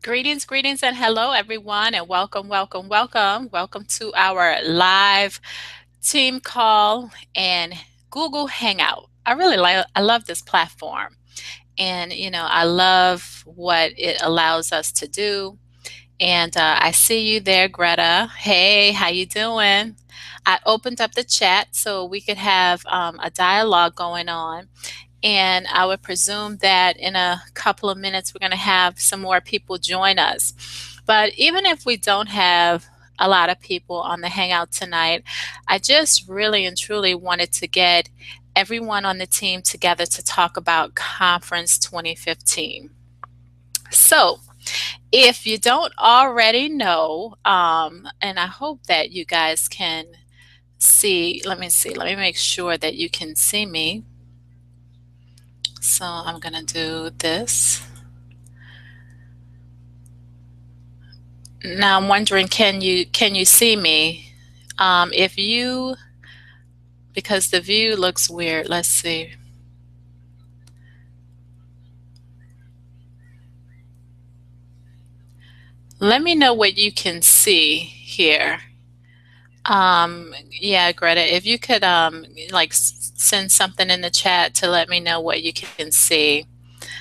Greetings, greetings, and hello, everyone, and welcome, welcome, welcome. Welcome to our live team call and Google Hangout. I love this platform, and I love what it allows us to do. And I see you there, Greta. Hey, how you doing? I opened up the chat so we could have a dialogue going on. And I would presume that in a couple of minutes, we're going to have some more people join us. But even if we don't have a lot of people on the Hangout tonight, I just really and truly wanted to get everyone on the team together to talk about Conference 2015. So, if you don't already know, and I hope that you guys can see, let me make sure that you can see me. So I'm going to do this. Now I'm wondering, can you see me? If you, because the view looks weird. Let's see. Let me know what you can see here. Yeah, Greta, if you could like send something in the chat to let me know what you can see,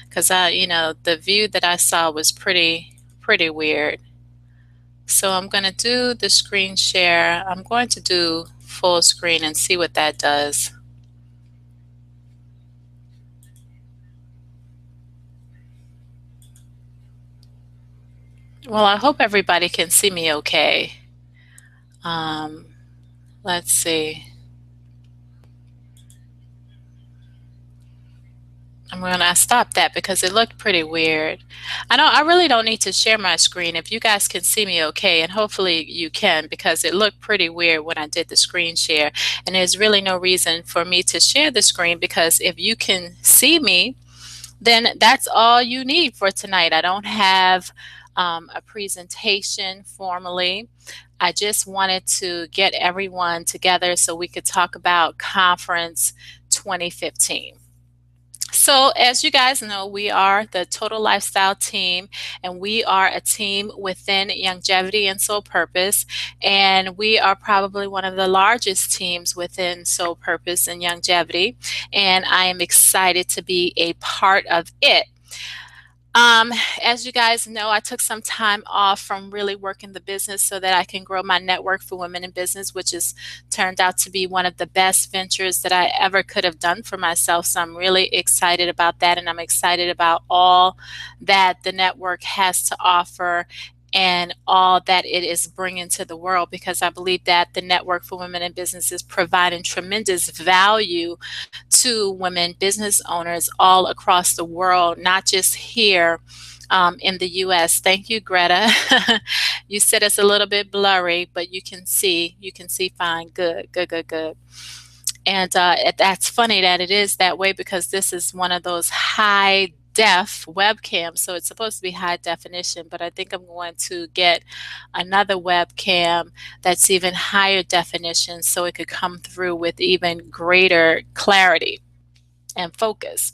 because the view that I saw was pretty weird. So I'm going to do the screen share. I'm going to do full screen and see what that does. Well, I hope everybody can see me okay. Um, let's see. I'm going to stop that because it looked pretty weird. I really don't need to share my screen if you guys can see me okay, and hopefully you can, because it looked pretty weird when I did the screen share. And there's really no reason for me to share the screen, because if you can see me, then that's all you need for tonight. I don't have a presentation formally. I just wanted to get everyone together so we could talk about Conference 2015. So, as you guys know, we are the Total Lifestyle team, and we are a team within Longevity and Soul Purpose. And we are probably one of the largest teams within Soul Purpose and Longevity. And I am excited to be a part of it. Um, as you guys know, I took some time off from really working the business so that I can grow my network for women in business, which has turned out to be one of the best ventures that I ever could have done for myself. So I'm really excited about that, and I'm excited about all that the network has to offer and all that it is bringing to the world, because I believe that the Network for Women in Business is providing tremendous value to women business owners all across the world, not just here in the U.S. Thank you, Greta. You said it's a little bit blurry, but you can see fine. Good, good, good, good. And that's funny that it is that way, because this is one of those high def webcams, so it's supposed to be high definition, but I think I'm going to get another webcam that's even higher definition so it could come through with even greater clarity and focus.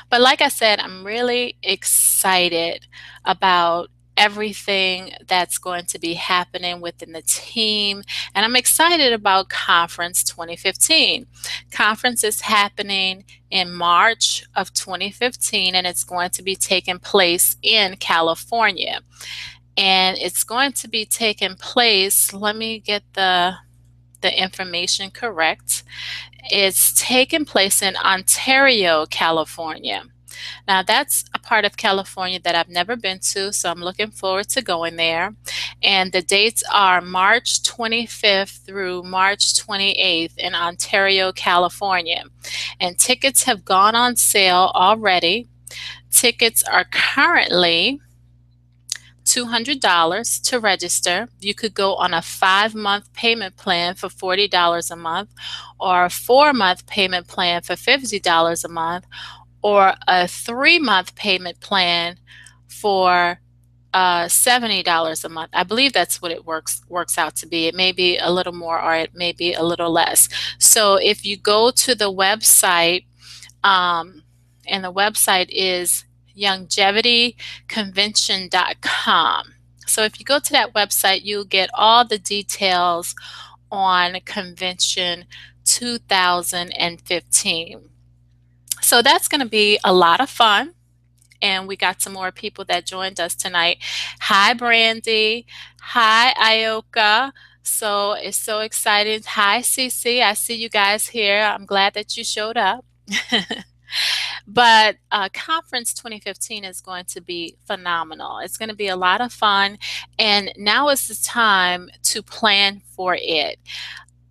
But like I said, I'm really excited about everything that's going to be happening within the team. And I'm excited about Conference 2015. Conference is happening in March of 2015, and it's going to be taking place in California. And it's going to be taking place, let me get the information correct. It's taking place in Ontario, California. Now, that's a part of California that I've never been to, so I'm looking forward to going there. And the dates are March 25th through March 28th in Ontario, California. And tickets have gone on sale already. Tickets are currently $200 to register. You could go on a 5-month payment plan for $40 a month, or a 4-month payment plan for $50 a month, or a 3-month payment plan for $70 a month. I believe that's what it works out to be. It may be a little more, or it may be a little less. So if you go to the website, and the website is longevityconvention.com. So if you go to that website, you'll get all the details on Convention 2015. So that's going to be a lot of fun. And we got some more people that joined us tonight. Hi, Brandy. Hi, Ioka. So it's so exciting. Hi, Cece. I see you guys here. I'm glad that you showed up. But Conference 2015 is going to be phenomenal. It's going to be a lot of fun. And now is the time to plan for it.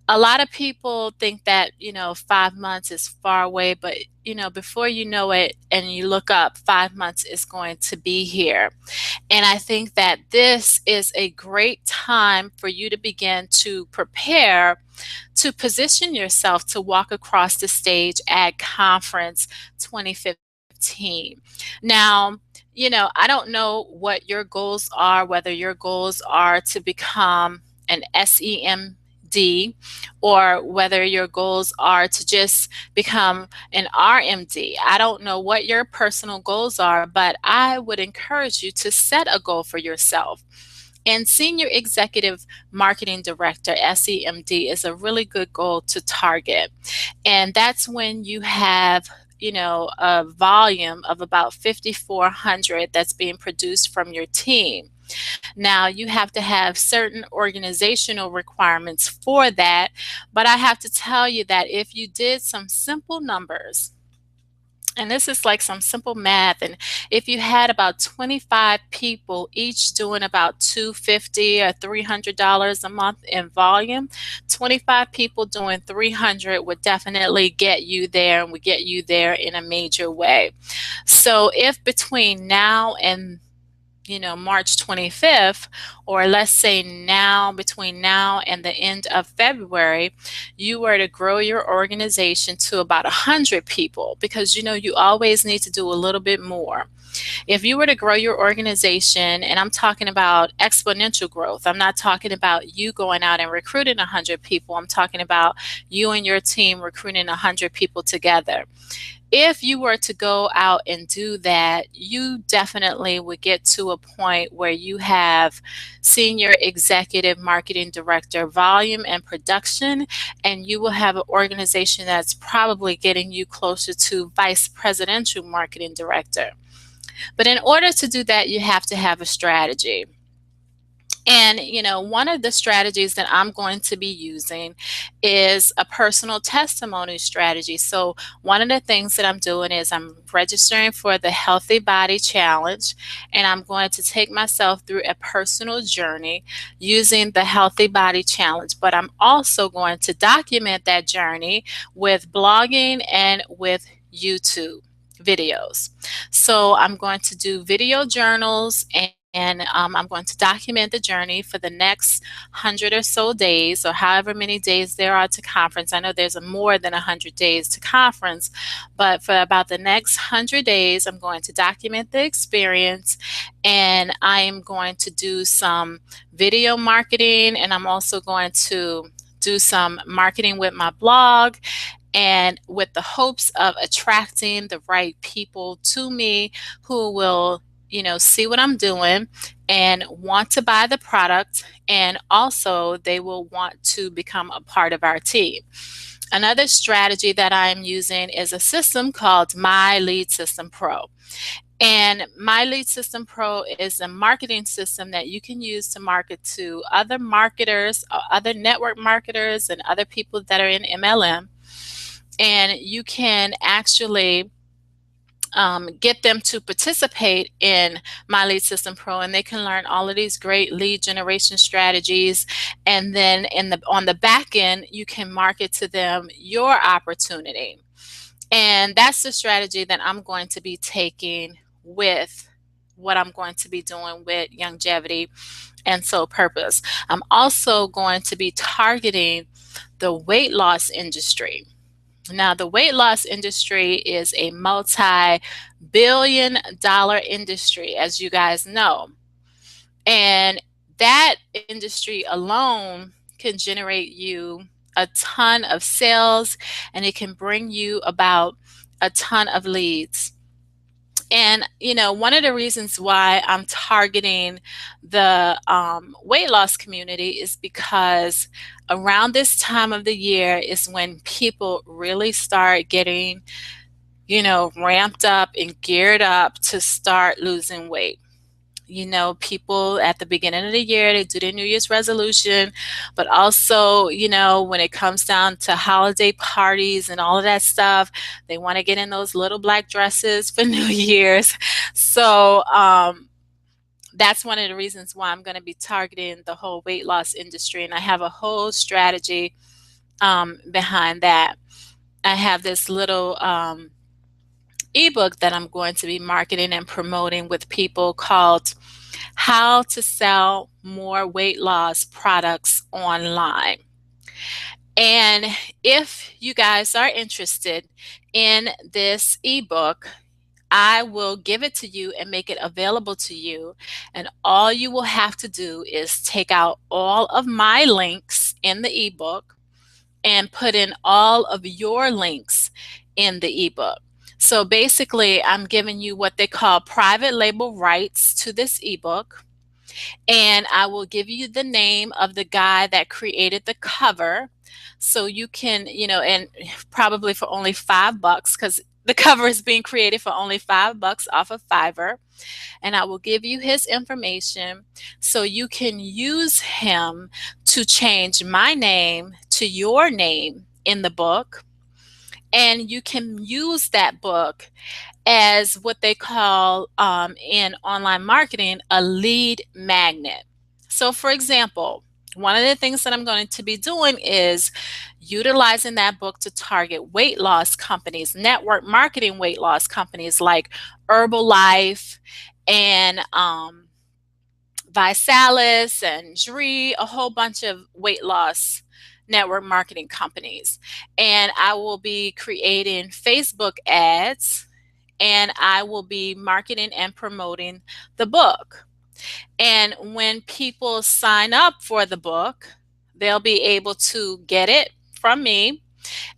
A lot of people think that, 5 months is far away, but, before you know it and you look up, 5 months is going to be here. And I think that this is a great time for you to begin to prepare to position yourself to walk across the stage at Conference 2015. Now, I don't know what your goals are, whether your goals are to become an SEMD or whether your goals are to just become an RMD. I don't know what your personal goals are, but I would encourage you to set a goal for yourself. And Senior Executive Marketing Director, SEMD, is a really good goal to target. And that's when you have a volume of about 5,400 that's being produced from your team. Now, you have to have certain organizational requirements for that, but I have to tell you that if you did some simple numbers, and this is like some simple math, and if you had about 25 people each doing about $250 or $300 a month in volume, 25 people doing 300 would definitely get you there and would get you there in a major way. So if between now and March 25th, or let's say between now and the end of February, you were to grow your organization to about 100 people, because you always need to do a little bit more. If you were to grow your organization, and I'm talking about exponential growth, I'm not talking about you going out and recruiting 100 people, I'm talking about you and your team recruiting 100 people together. If you were to go out and do that, you definitely would get to a point where you have Senior Executive Marketing Director volume and production, and you will have an organization that's probably getting you closer to Vice Presidential Marketing Director. But in order to do that, you have to have a strategy. And, one of the strategies that I'm going to be using is a personal testimony strategy. So one of the things that I'm doing is I'm registering for the Healthy Body Challenge, and I'm going to take myself through a personal journey using the Healthy Body Challenge. But I'm also going to document that journey with blogging and with YouTube videos. So I'm going to do video journals, and I'm going to document the journey for the next 100 or so days, or however many days there are to conference. I know there's more than 100 days to conference, but for about the next 100 days, I'm going to document the experience, and I am going to do some video marketing, and I'm also going to do some marketing with my blog, and with the hopes of attracting the right people to me who will see what I'm doing and want to buy the product, and also they will want to become a part of our team. Another strategy that I'm using is a system called My Lead System Pro. And My Lead System Pro is a marketing system that you can use to market to other marketers, other network marketers, and other people that are in MLM. And you can actually get them to participate in My Lead System Pro, and they can learn all of these great lead generation strategies. And then on the back end, you can market to them your opportunity. And that's the strategy that I'm going to be taking with what I'm going to be doing with Longevity and Soul Purpose. I'm also going to be targeting the weight loss industry. Now, the weight loss industry is a multi-billion-dollar industry, as you guys know. And that industry alone can generate you a ton of sales, and it can bring you about a ton of leads. And, one of the reasons why I'm targeting the weight loss community is because around this time of the year is when people really start getting, ramped up and geared up to start losing weight. People at the beginning of the year, they do their New Year's resolution, but also, when it comes down to holiday parties and all of that stuff, they want to get in those little black dresses for New Year's. So, that's one of the reasons why I'm going to be targeting the whole weight loss industry. And I have a whole strategy behind that. I have this little ebook that I'm going to be marketing and promoting with people called How to Sell More Weight Loss Products Online. And if you guys are interested in this ebook, I will give it to you and make it available to you. And all you will have to do is take out all of my links in the ebook and put in all of your links in the ebook. So basically, I'm giving you what they call private label rights to this ebook. And I will give you the name of the guy that created the cover. So you can, and probably for only $5, because the cover is being created for only $5 off of Fiverr. And I will give you his information so you can use him to change my name to your name in the book. And you can use that book as what they call in online marketing a lead magnet. So, for example, one of the things that I'm going to be doing is utilizing that book to target weight loss companies, network marketing weight loss companies like Herbalife and Visalis and Dree, a whole bunch of weight loss network marketing companies. And I will be creating Facebook ads, and I will be marketing and promoting the book. And when people sign up for the book, they'll be able to get it from me,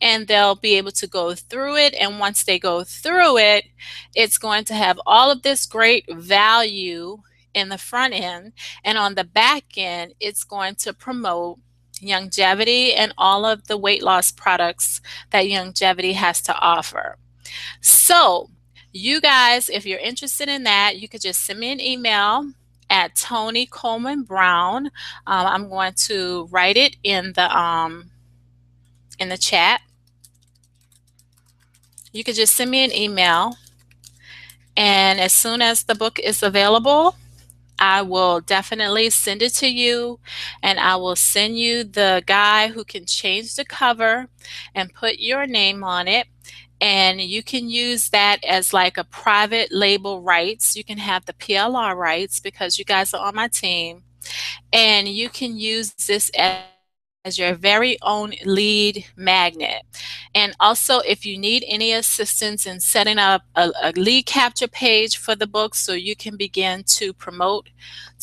and they'll be able to go through it. And once they go through it, it's going to have all of this great value in the front end. And on the back end, it's going to promote longevity and all of the weight loss products that longevity has to offer. So, you guys, if you're interested in that, you could just send me an email at Tony Coleman-Brown. I'm going to write it in the chat. You could just send me an email, and as soon as the book is available, I will definitely send it to you, and I will send you the guy who can change the cover and put your name on it. And you can use that as like a private label rights. You can have the PLR rights because you guys are on my team. And you can use this as your very own lead magnet. And also, if you need any assistance in setting up a lead capture page for the book so you can begin to promote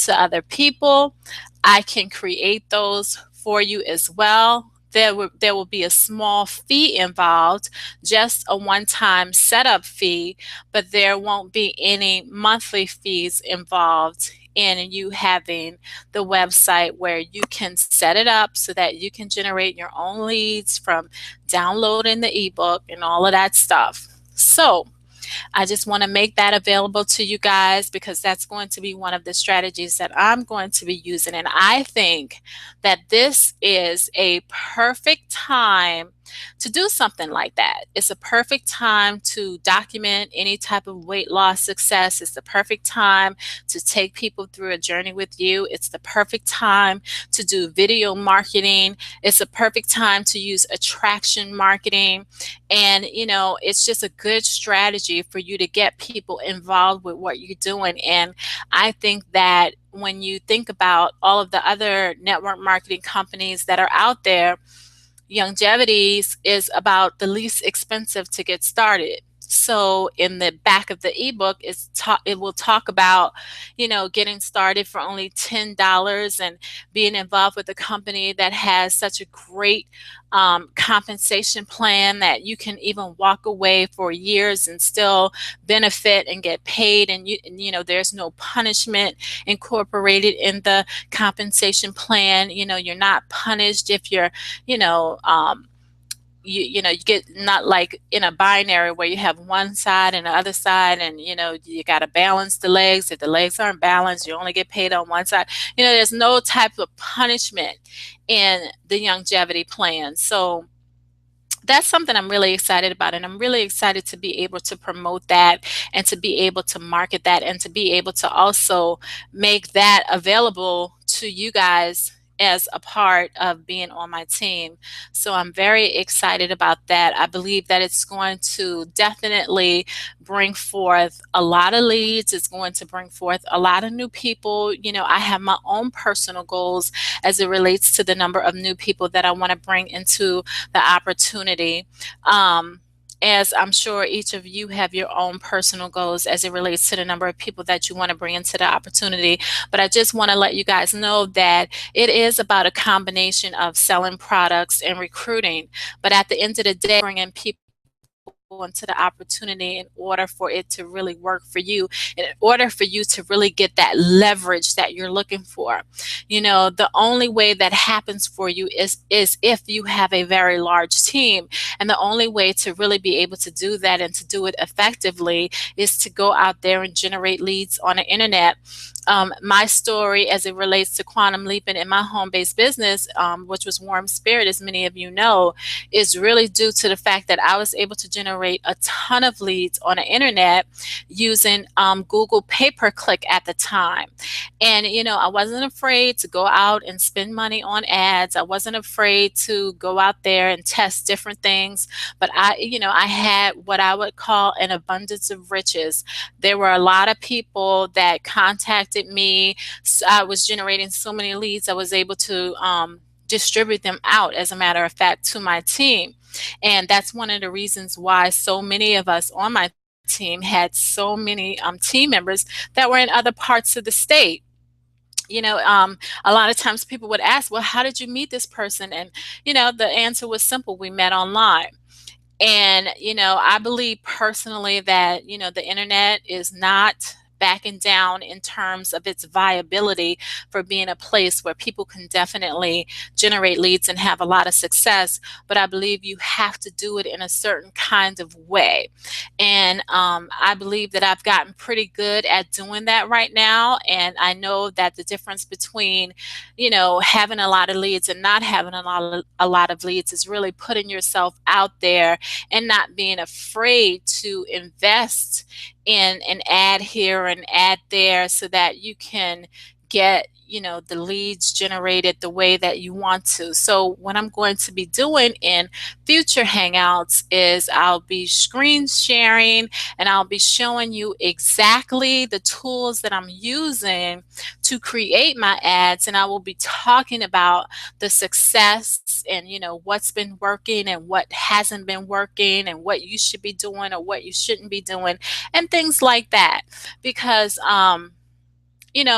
to other people, I can create those for you as well. There will be a small fee involved, just a one-time setup fee, but there won't be any monthly fees involved in you having the website where you can set it up so that you can generate your own leads from downloading the ebook and all of that stuff. So I just want to make that available to you guys because that's going to be one of the strategies that I'm going to be using. And I think that this is a perfect time to do something like that. It's a perfect time to document any type of weight loss success. It's the perfect time to take people through a journey with you. It's the perfect time to do video marketing. It's a perfect time to use attraction marketing. And, it's just a good strategy for you to get people involved with what you're doing. And I think that when you think about all of the other network marketing companies that are out there, longevity is about the least expensive to get started. So in the back of the ebook, it will talk about, getting started for only $10 and being involved with a company that has such a great compensation plan that you can even walk away for years and still benefit and get paid. And there's no punishment incorporated in the compensation plan. You're not punished if you're, you know, um, you get not like in a binary where you have one side and the other side, and you got to balance the legs. If the legs aren't balanced, you only get paid on one side. There's no type of punishment in the longevity plan. So that's something I'm really excited about. And I'm really excited to be able to promote that and to be able to market that and to be able to also make that available to you guys as a part of being on my team. So I'm very excited about that. I believe that it's going to definitely bring forth a lot of leads. It's going to bring forth a lot of new people. I have my own personal goals as it relates to the number of new people that I want to bring into the opportunity. As I'm sure each of you have your own personal goals as it relates to the number of people that you want to bring into the opportunity. But I just want to let you guys know that it is about a combination of selling products and recruiting. But at the end of the day, bringing people into the opportunity in order for it to really work for you, in order for you to really get that leverage that you're looking for. The only way that happens for you is if you have a very large team. And the only way to really be able to do that and to do it effectively is to go out there and generate leads on the internet. My story as it relates to quantum leaping in my home-based business, which was Warm Spirit, as many of you know, is really due to the fact that I was able to generate a ton of leads on the internet using Google pay-per-click at the time. And, I wasn't afraid to go out and spend money on ads. I wasn't afraid to go out there and test different things. But I had what I would call an abundance of riches. There were a lot of people that contacted me. So I was generating so many leads, I was able to distribute them out, as a matter of fact, to my team. And that's one of the reasons why so many of us on my team had so many team members that were in other parts of the state. A lot of times people would ask, well, how did you meet this person? And, the answer was simple. We met online. And, I believe personally that, the internet is not backing down in terms of its viability for being a place where people can definitely generate leads and have a lot of success. But I believe you have to do it in a certain kind of way. And I believe that I've gotten pretty good at doing that right now. And I know that the difference between, having a lot of leads and not having a lot of leads is really putting yourself out there and not being afraid to invest in an ad here and ad there so that you can get the leads generated the way that you want to. So what I'm going to be doing in future Hangouts is I'll be screen sharing and I'll be showing you exactly the tools that I'm using to create my ads, and I will be talking about the success and what's been working and what hasn't been working and what you should be doing or what you shouldn't be doing and things like that. Because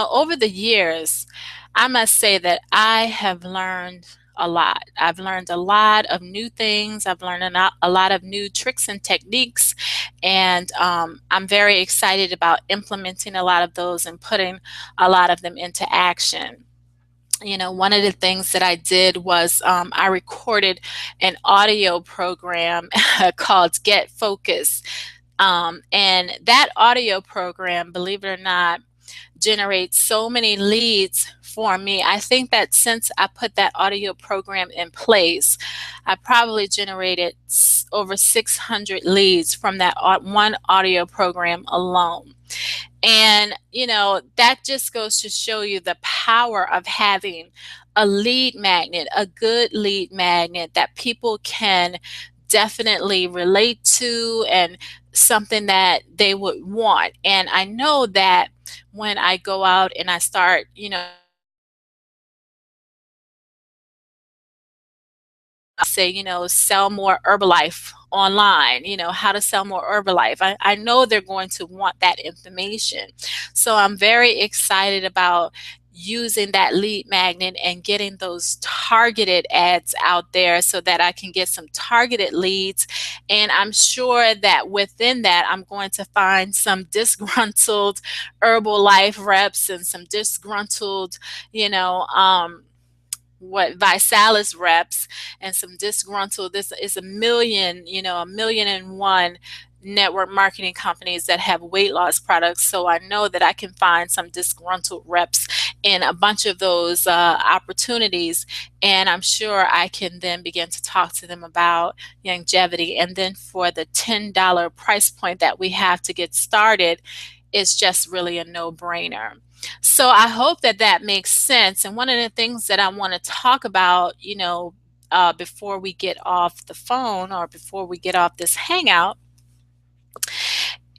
over the years, I must say that I have learned a lot. I've learned a lot of new things. I've learned a lot of new tricks and techniques. And I'm very excited about implementing a lot of those and putting a lot of them into action. One of the things that I did was I recorded an audio program called Get Focus. And that audio program, believe it or not, generates so many leads for me. I think that since I put that audio program in place, I probably generated over 600 leads from that one audio program alone. And, that just goes to show you the power of having a lead magnet, a good lead magnet that people can definitely relate to and something that they would want. And I know that when I go out and I start, say, sell more Herbalife online, how to sell more Herbalife. I know they're going to want that information. So I'm very excited about using that lead magnet and getting those targeted ads out there so that I can get some targeted leads. And I'm sure that within that, I'm going to find some disgruntled Herbalife reps and some disgruntled, you know, what Visalis reps and some disgruntled. This is a million and one network marketing companies that have weight loss products. So I know that I can find some disgruntled reps in a bunch of those opportunities. And I'm sure I can then begin to talk to them about longevity. And then for the $10 price point that we have to get started, it's just really a no-brainer. So I hope that that makes sense. And one of the things that I want to talk about, before we get off the phone or before we get off this hangout,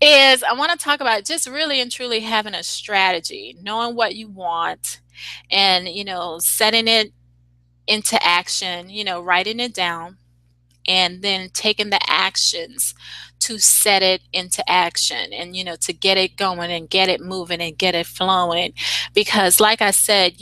is I want to talk about just really and truly having a strategy, knowing what you want, and setting it into action, writing it down, and then taking the actions to set it into action, and to get it going and get it moving and get it flowing. Because like I said,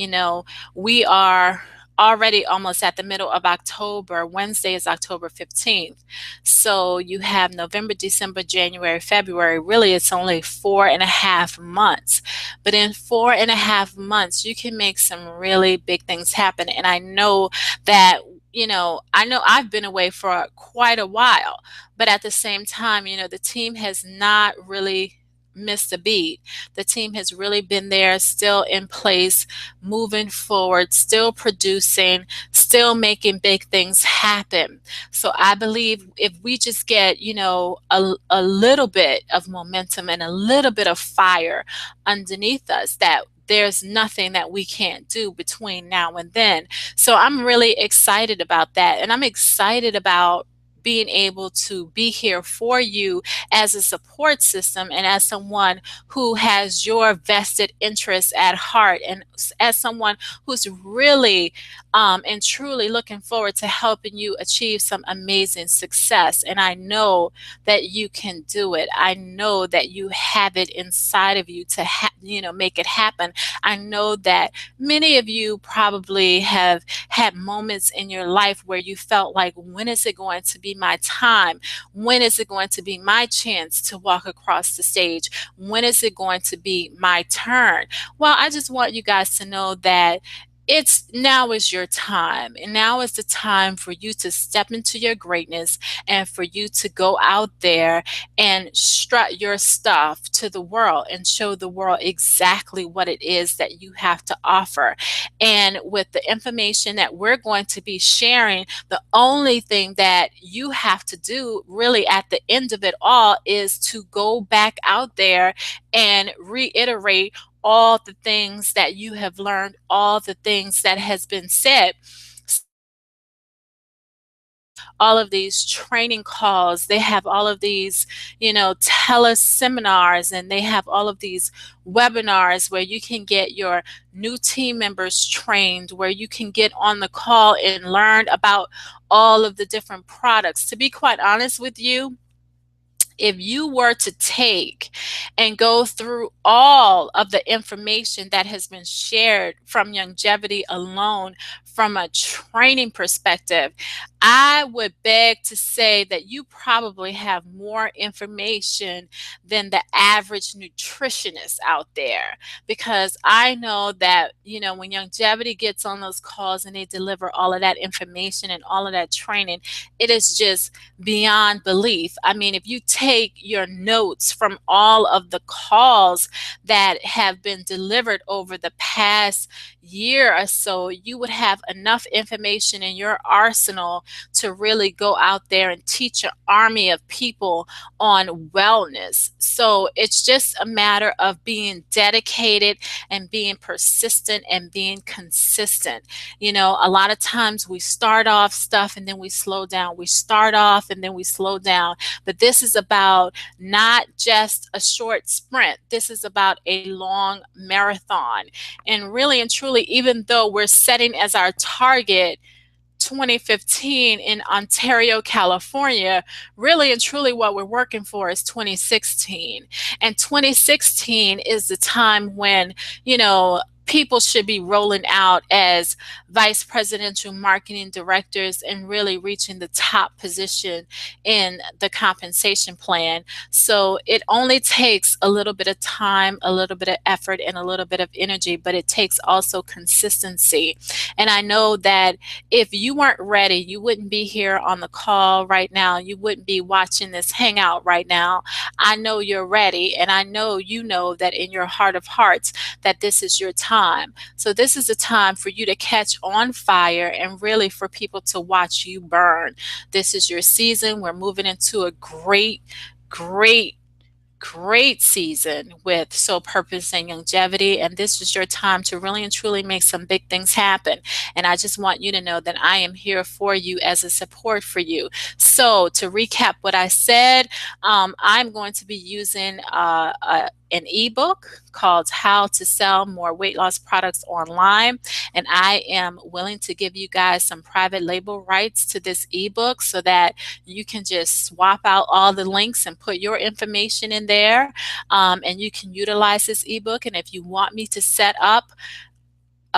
we are already almost at the middle of October. Wednesday is October 15th. So you have November, December, January, February. Really, it's only 4.5 months. But in 4.5 months, you can make some really big things happen. And I know that I know I've been away for quite a while, but at the same time, the team has not really missed a beat. The team has really been there, still in place, moving forward, still producing, still making big things happen. So I believe if we just get, a little bit of momentum and a little bit of fire underneath us, that there's nothing that we can't do between now and then. So I'm really excited about that. And I'm excited about being able to be here for you as a support system and as someone who has your vested interests at heart, and as someone who's really and truly looking forward to helping you achieve some amazing success. And I know that you can do it. I know that you have it inside of you to make it happen. I know that many of you probably have had moments in your life where you felt like, when is it going to be my time? When is it going to be my chance to walk across the stage? When is it going to be my turn? Well, I just want you guys to know that now is your time, and now is the time for you to step into your greatness and for you to go out there and strut your stuff to the world and show the world exactly what it is that you have to offer. And with the information that we're going to be sharing, the only thing that you have to do really at the end of it all is to go back out there and reiterate all the things that you have learned, all the things that has been said. All of these training calls, they have all of these, teleseminars, and they have all of these webinars where you can get your new team members trained, where you can get on the call and learn about all of the different products. To be quite honest with you, if you were to take and go through all of the information that has been shared from longevity alone, from a training perspective, I would beg to say that you probably have more information than the average nutritionist out there. Because I know that, when longevity gets on those calls and they deliver all of that information and all of that training, it is just beyond belief. I mean, if you take your notes from all of the calls that have been delivered over the past year or so, you would have enough information in your arsenal to really go out there and teach an army of people on wellness. So it's just a matter of being dedicated and being persistent and being consistent. A lot of times we start off stuff and then we slow down. We start off and then we slow down. But this is about not just a short sprint. This is about a long marathon. And really and truly, even though we're setting as our target 2015 in Ontario, California, really and truly what we're working for is 2016. And 2016 is the time when, people should be rolling out as vice presidential marketing directors and really reaching the top position in the compensation plan. So it only takes a little bit of time, a little bit of effort, and a little bit of energy, but it takes also consistency. And I know that if you weren't ready, you wouldn't be here on the call right now. You wouldn't be watching this hangout right now. I know you're ready, and I know you know that in your heart of hearts that this is your time. So this is a time for you to catch on fire and really for people to watch you burn. This is your season. We're moving into a great season with soul purpose and longevity, and this is your time to really and truly make some big things happen. And I just want you to know that I am here for you as a support for you. So to recap what I said, I'm going to be using an ebook called How to Sell More Weight Loss Products Online, and I am willing to give you guys some private label rights to this ebook so that you can just swap out all the links and put your information in there, and you can utilize this ebook. And if you want me to set up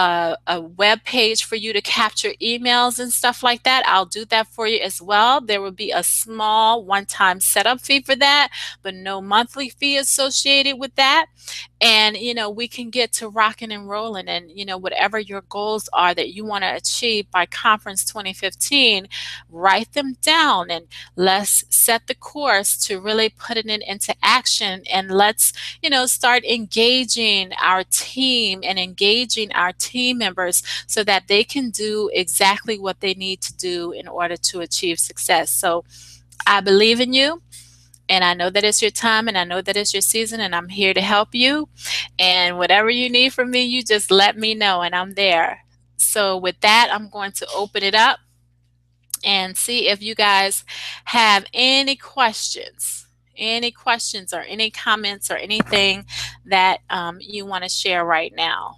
a web page for you to capture emails and stuff like that, I'll do that for you as well. There will be a small one-time setup fee for that, but no monthly fee associated with that. And, we can get to rocking and rolling, and, whatever your goals are that you want to achieve by Conference 2015, write them down and let's set the course to really putting it into action. And let's, start engaging our team and engaging our team members so that they can do exactly what they need to do in order to achieve success. So I believe in you. And I know that it's your time, and I know that it's your season, and I'm here to help you. And whatever you need from me, you just let me know, and I'm there. So with that, I'm going to open it up and see if you guys have any questions or any comments or anything that you want to share right now.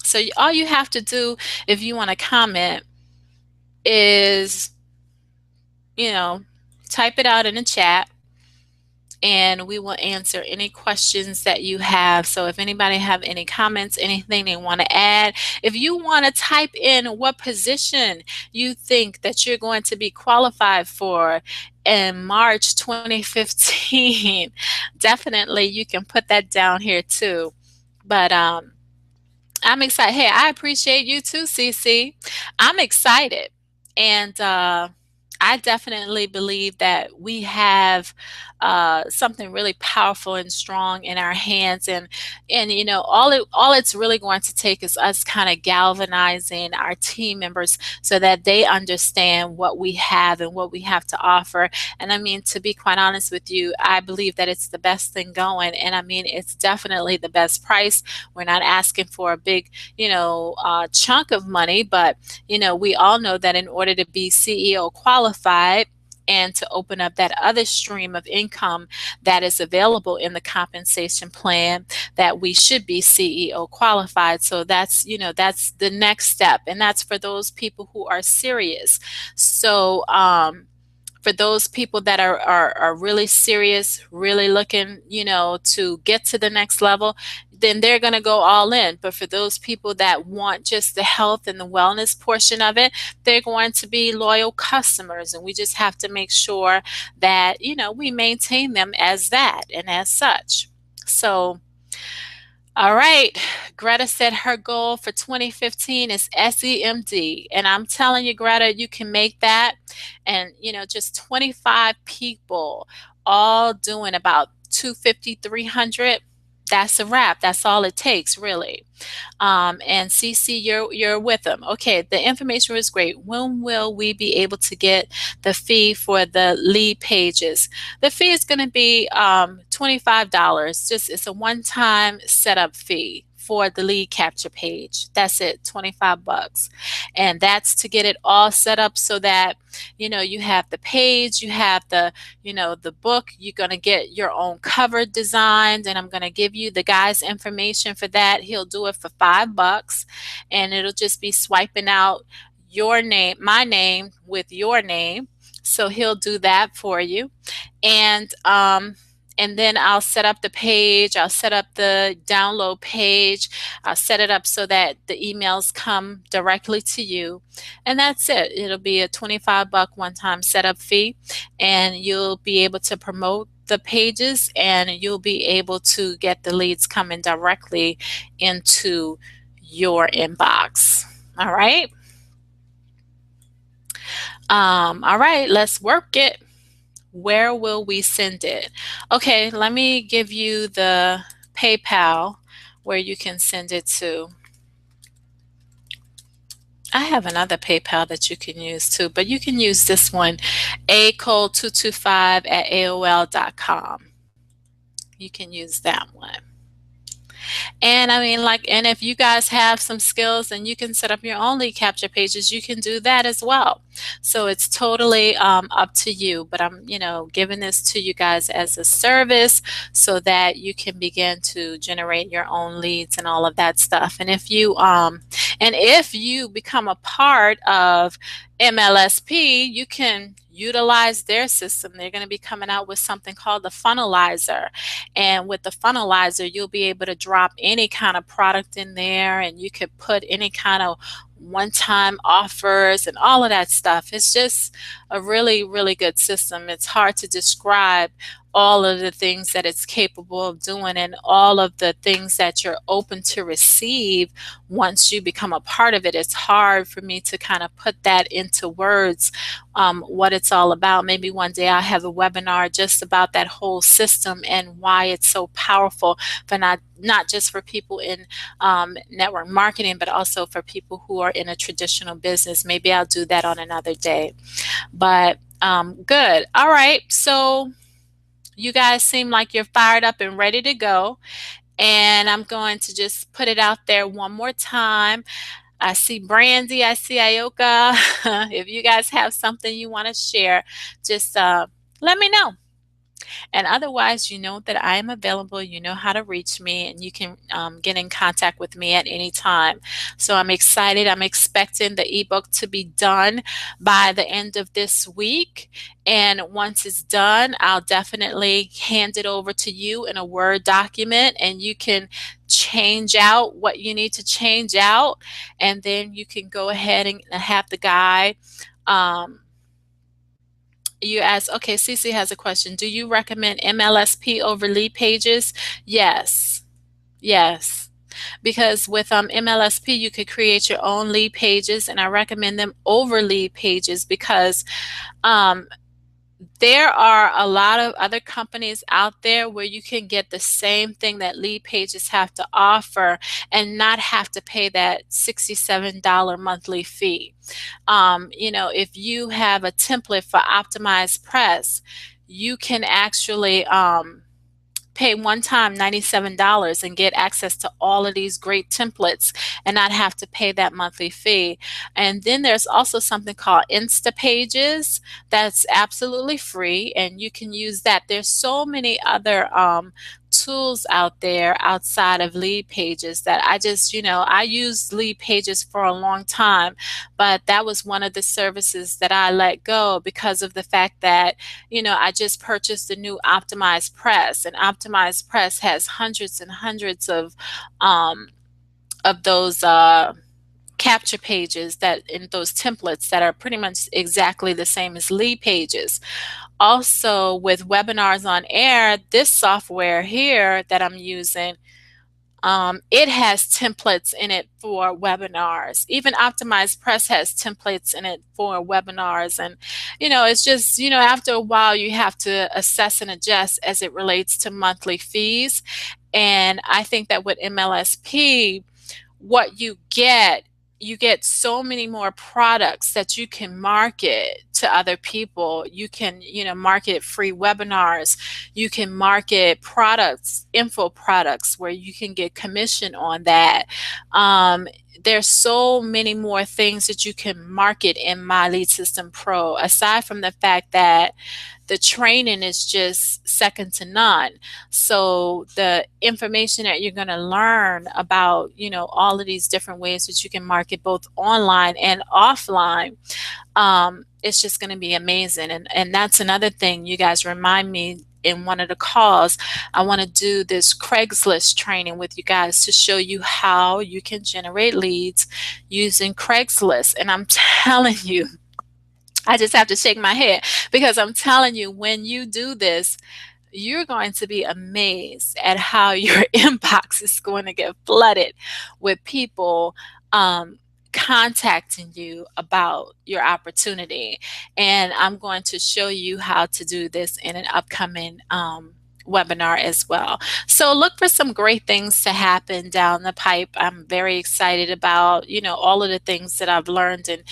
So all you have to do if you want to comment is, type it out in the chat, and we will answer any questions that you have. So if anybody have any comments, anything they want to add, if you want to type in what position you think that you're going to be qualified for in March 2015, definitely you can put that down here too. But I'm excited. Hey, I appreciate you too, CC. I'm excited. And I definitely believe that we have something really powerful and strong in our hands, and all it's really going to take is us kind of galvanizing our team members so that they understand what we have and what we have to offer. And I mean, to be quite honest with you, I believe that it's the best thing going, and I mean, it's definitely the best price. We're not asking for a big chunk of money, but we all know that in order to be CEO qualified and to open up that other stream of income that is available in the compensation plan, that we should be CEO qualified. So that's the next step, and that's for those people who are serious. So for those people that are really serious, really looking, to get to the next level, then they're going to go all in. But for those people that want just the health and the wellness portion of it, they're going to be loyal customers. And we just have to make sure that, we maintain them as that and as such. So, all right. Greta said her goal for 2015 is SEMD. And I'm telling you, Greta, you can make that. And, just 25 people all doing about 250, 300. That's a wrap. That's all it takes, really. And CC, you're with them. Okay, the information was great. When will we be able to get the fee for the lead pages? The fee is going to be $25. It's a one-time setup fee for the lead capture page. That's it, 25 bucks. And that's to get it all set up so that, you have the page, you have the book, you're going to get your own cover designed, and I'm going to give you the guy's information for that. He'll do it for 5 bucks, and it'll just be swiping out your name, my name with your name. So he'll do that for you. And then I'll set up the page, I'll set up the download page, I'll set it up so that the emails come directly to you. And that's it. It'll be a 25 buck one-time setup fee, and you'll be able to promote the pages, and you'll be able to get the leads coming directly into your inbox. All right. All right, let's work it. Where will we send it? Okay, let me give you the PayPal where you can send it to. I have another PayPal that you can use too, but you can use this one, acole225@aol.com. You can use that one. And I mean, and if you guys have some skills and you can set up your own lead capture pages, you can do that as well. So it's totally up to you. But I'm, giving this to you guys as a service so that you can begin to generate your own leads and all of that stuff. And if you become a part of MLSP, you can utilize their system. They're going to be coming out with something called the funnelizer. And with the funnelizer, you'll be able to drop any kind of product in there, and you could put any kind of one-time offers and all of that stuff. It's just a really, really good system. It's hard to describe all of the things that it's capable of doing and all of the things that you're open to receive once you become a part of it. It's hard for me to kind of put that into words, what it's all about. Maybe one day I'll have a webinar just about that whole system and why it's so powerful for not just for people in network marketing, but also for people who are in a traditional business. Maybe I'll do that on another day. But good. All right. So you guys seem like you're fired up and ready to go. And I'm going to just put it out there one more time. I see Brandy, I see Ioka. If you guys have something you want to share, just let me know. And otherwise, you know that I am available. You know how to reach me, and you can get in contact with me at any time. So I'm excited. I'm expecting the ebook to be done by the end of this week. And once it's done, I'll definitely hand it over to you in a Word document, and you can change out what you need to change out. And then you can go ahead and have the guy you ask, okay, Cece has a question. Do you recommend MLSP over lead pages? Yes. Yes. Because with MLSP, you could create your own lead pages, and I recommend them over lead pages because there are a lot of other companies out there where you can get the same thing that lead pages have to offer and not have to pay that $67 monthly fee. If you have a template for optimized press, you can actually pay one time $97 and get access to all of these great templates and not have to pay that monthly fee. And then there's also something called Insta Pages that's absolutely free, and you can use that. There's so many other tools out there outside of lead pages that I used lead pages for a long time, but that was one of the services that I let go because of the fact that, I just purchased the new Optimized Press, and Optimized Press has hundreds and hundreds of those capture pages that in those templates that are pretty much exactly the same as lead pages. Also, with Webinars on Air, this software here that I'm using, it has templates in it for webinars. Even Optimized Press has templates in it for webinars. And, it's just, after a while, you have to assess and adjust as it relates to monthly fees. And I think that with MLSP, what you get, you get so many more products that you can market to other people. You can, market free webinars. You can market products, info products, where you can get commission on that. There's so many more things that you can market in My Lead System Pro, aside from the fact that the training is just second to none. So the information that you're going to learn about, all of these different ways that you can market both online and offline, it's just going to be amazing. And that's another thing. You guys remind me in one of the calls, I want to do this Craigslist training with you guys to show you how you can generate leads using Craigslist. And I'm telling you, I just have to shake my head, because I'm telling you, when you do this, you're going to be amazed at how your inbox is going to get flooded with people contacting you about your opportunity. And I'm going to show you how to do this in an upcoming webinar as well. So look for some great things to happen down the pipe. I'm very excited about, all of the things that I've learned, and,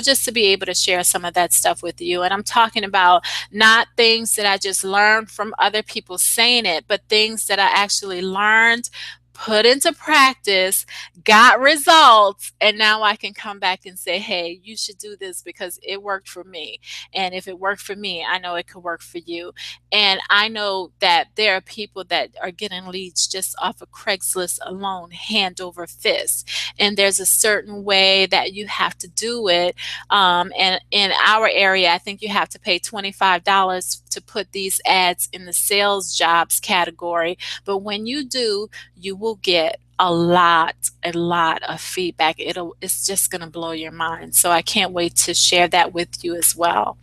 just to be able to share some of that stuff with you. And I'm talking about not things that I just learned from other people saying it, but things that I actually learned, put into practice, got results, and now I can come back and say, hey, you should do this because it worked for me. And if it worked for me, I know it could work for you. And I know that there are people that are getting leads just off of Craigslist alone, hand over fist. And there's a certain way that you have to do it. And in our area, I think you have to pay $25 to put these ads in the sales jobs category. But when you do, you will get a lot of feedback. It's just going to blow your mind. So I can't wait to share that with you as well.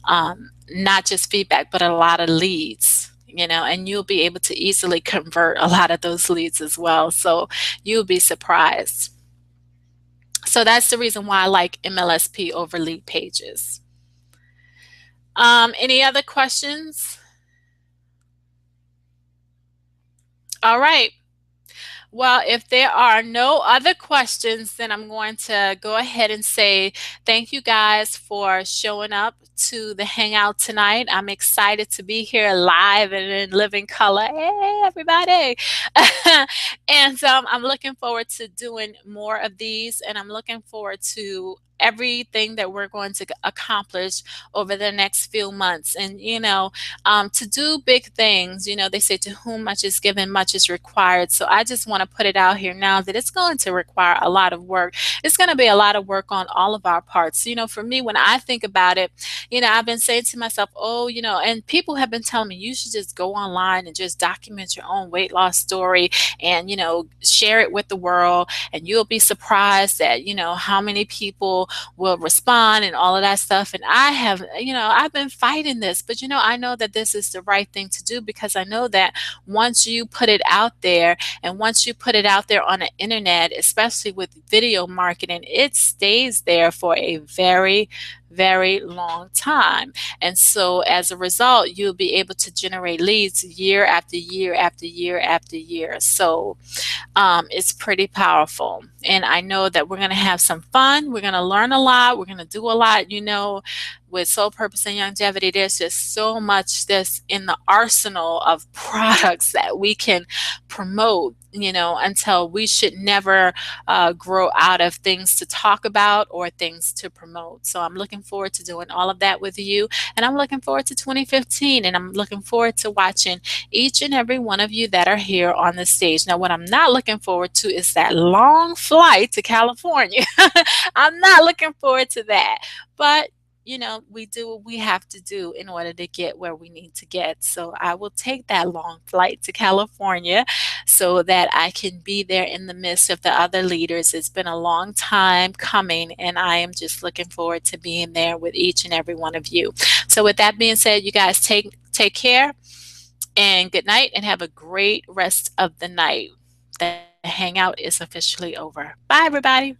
Not just feedback, but a lot of leads, and you'll be able to easily convert a lot of those leads as well. So you'll be surprised. So that's the reason why I like MLSP over lead pages. Any other questions? All right. Well, if there are no other questions, then I'm going to go ahead and say thank you guys for showing up to the Hangout tonight. I'm excited to be here live and in living color. Hey, everybody. And I'm looking forward to doing more of these, and I'm looking forward to everything that we're going to accomplish over the next few months. And, to do big things, they say to whom much is given, much is required. So I just want to put it out here now that it's going to require a lot of work. It's going to be a lot of work on all of our parts. For me, when I think about it, I've been saying to myself, oh, and people have been telling me, you should just go online and just document your own weight loss story and, share it with the world. And you'll be surprised at, how many people will respond and all of that stuff. And I have, I've been fighting this, but, I know that this is the right thing to do, because I know that once you put it out there, and once you put it out there on the internet, especially with video marketing, it stays there for a very, very long time. And so as a result, you'll be able to generate leads year after year after year after year. So it's pretty powerful. And I know that we're going to have some fun. We're going to learn a lot. We're going to do a lot. With Soul Purpose and Longevity, there's just so much that's in the arsenal of products that we can promote, until we should never grow out of things to talk about or things to promote. So I'm looking forward to doing all of that with you. And I'm looking forward to 2015. And I'm looking forward to watching each and every one of you that are here on the stage. Now, what I'm not looking forward to is that long flight to California. I'm not looking forward to that. But we do what we have to do in order to get where we need to get. So I will take that long flight to California so that I can be there in the midst of the other leaders. It's been a long time coming, and I am just looking forward to being there with each and every one of you. So with that being said, you guys take care, and good night, and have a great rest of the night. The Hangout is officially over. Bye, everybody.